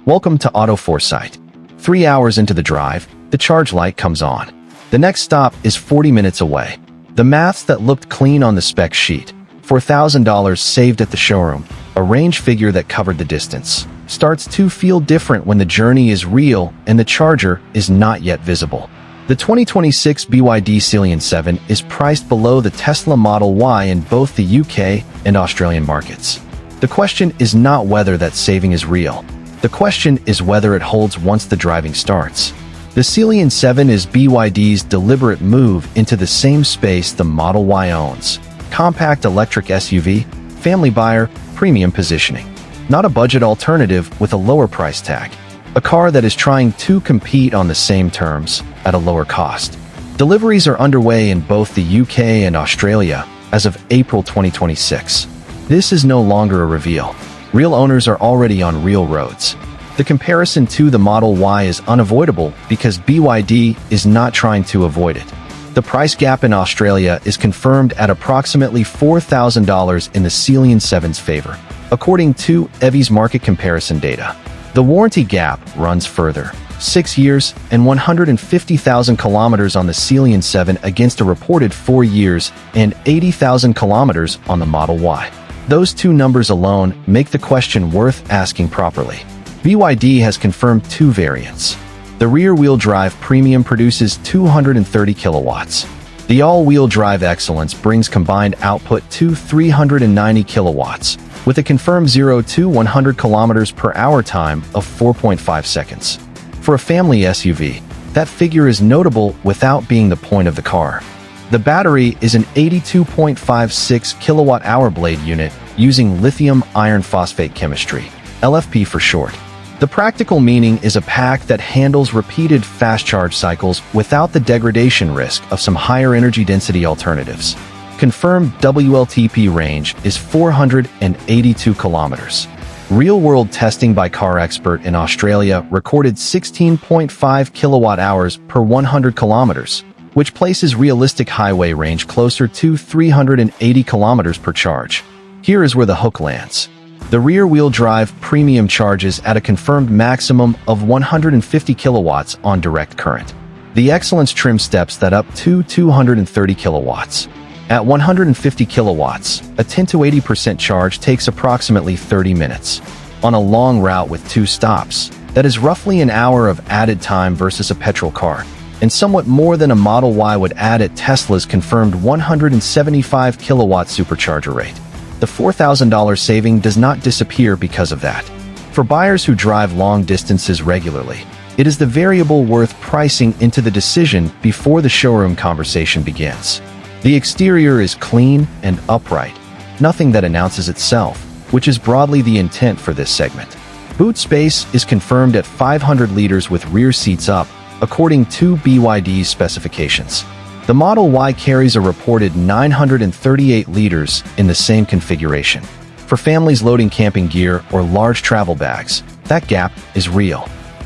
Welcome to Auto ForeSight. 3 hours into the drive, the charge light comes on. The next stop is 40 minutes away. The maths that looked clean on the spec sheet. $4,000 saved at the showroom, a range figure that covered the distance, starts to feel different when the journey is real and the charger is not yet visible. The 2026 BYD Sealion 7 is priced below the Tesla Model Y in both the UK and Australian markets. The question is not whether that saving is real. The question is whether it holds once the driving starts. The Sealion 7 is BYD's deliberate move into the same space the Model Y owns. Compact electric SUV, family buyer, premium positioning. Not a budget alternative with a lower price tag. A car that is trying to compete on the same terms at a lower cost. Deliveries are underway in both the UK and Australia as of April 2026. This is no longer a reveal. Real owners are already on real roads. The comparison to the Model Y is unavoidable because BYD is not trying to avoid it. The price gap in Australia is confirmed at approximately $4,000 in the Sealion 7's favor, according to EV's market comparison data. The warranty gap runs further, 6 years and 150,000 kilometers on the Sealion 7 against a reported 4 years and 80,000 kilometers on the Model Y. Those two numbers alone make the question worth asking properly. BYD has confirmed 2 variants. The rear-wheel drive Premium produces 230 kilowatts. The all-wheel drive Excellence brings combined output to 390 kilowatts, with a confirmed 0 to 100 kilometers per hour time of 4.5 seconds. For a family SUV, that figure is notable without being the point of the car. The battery is an 82.56 kilowatt-hour blade unit using lithium iron phosphate chemistry, LFP for short. The practical meaning is a pack that handles repeated fast charge cycles without the degradation risk of some higher energy density alternatives. Confirmed WLTP range is 482 kilometers. Real-world testing by CarExpert in Australia recorded 16.5 kilowatt-hours per 100 kilometers, which places realistic highway range closer to 380 kilometers per charge. Here is where the hook lands. The rear-wheel drive Premium charges at a confirmed maximum of 150 kilowatts on direct current. The Excellence trim steps that up to 230 kilowatts. At 150 kilowatts, a 10 to 80% charge takes approximately 30 minutes. On a long route with 2 stops, that is roughly an hour of added time versus a petrol car, and somewhat more than a Model Y would add at Tesla's confirmed 175 kilowatt supercharger rate. The $4,000 saving does not disappear because of that. For buyers who drive long distances regularly, it is the variable worth pricing into the decision before the showroom conversation begins. The exterior is clean and upright, nothing that announces itself, which is broadly the intent for this segment. Boot space is confirmed at 500 liters with rear seats up, according to BYD's specifications. The Model Y carries a reported 938 liters in the same configuration. For families loading camping gear or large travel bags, that gap is real.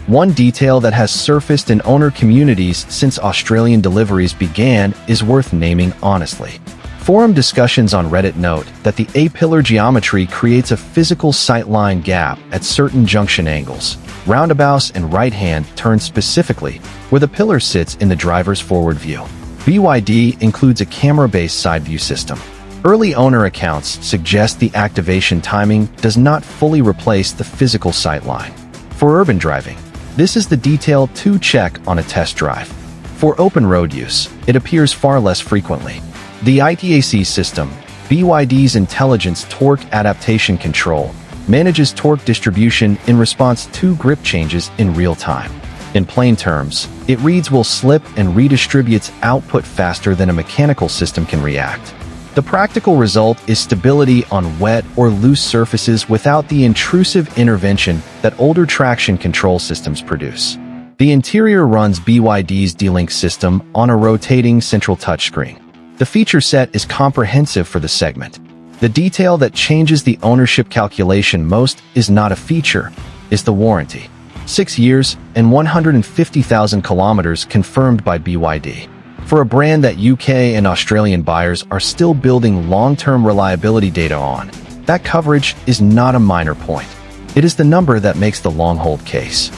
One detail that has surfaced in owner communities since Australian deliveries began is worth naming honestly. Forum discussions on Reddit note that the A-pillar geometry creates a physical sightline gap at certain junction angles, roundabouts and right-hand turns specifically, where the pillar sits in the driver's forward view. BYD includes a camera-based side view system. Early owner accounts suggest the activation timing does not fully replace the physical sightline. For urban driving, this is the detail to check on a test drive. For open road use, it appears far less frequently. The ITAC system, BYD's intelligence torque adaptation control, manages torque distribution in response to grip changes in real time. In plain terms, it reads will slip and redistributes output faster than a mechanical system can react. The practical result is stability on wet or loose surfaces without the intrusive intervention that older traction control systems produce. The interior runs BYD's D-Link system on a rotating central touchscreen. The feature set is comprehensive for the segment. The detail that changes the ownership calculation most is not a feature, is the warranty. 6 years and 150,000 kilometers confirmed by BYD. For a brand that UK and Australian buyers are still building long-term reliability data on, that coverage is not a minor point. It is the number that makes the long hold case.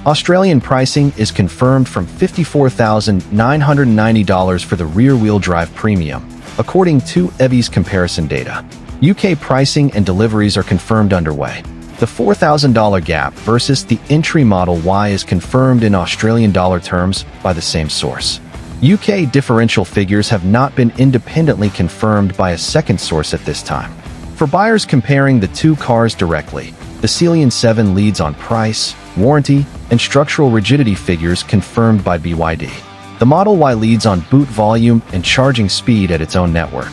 Australian pricing is confirmed from $54,990 for the rear-wheel drive premium, according to EV's comparison data. UK pricing and deliveries are confirmed underway. The $4,000 gap versus the entry Model Y is confirmed in Australian dollar terms by the same source. UK differential figures have not been independently confirmed by a second source at this time. For buyers comparing the two cars directly, the Sealion 7 leads on price, warranty, and structural rigidity figures confirmed by BYD. The Model Y leads on boot volume and charging speed at its own network.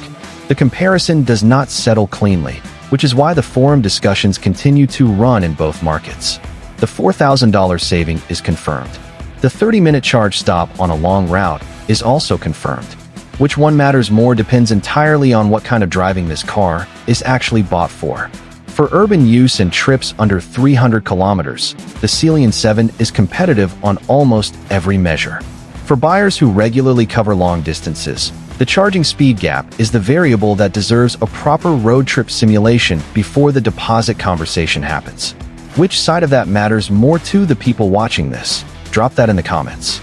The comparison does not settle cleanly, which is why the forum discussions continue to run in both markets. The $4,000 saving is confirmed. The 30-minute charge stop on a long route is also confirmed. Which one matters more depends entirely on what kind of driving this car is actually bought for. For urban use and trips under 300 kilometers, the Sealion 7 is competitive on almost every measure. For buyers who regularly cover long distances, the charging speed gap is the variable that deserves a proper road trip simulation before the deposit conversation happens. Which side of that matters more to the people watching this? Drop that in the comments.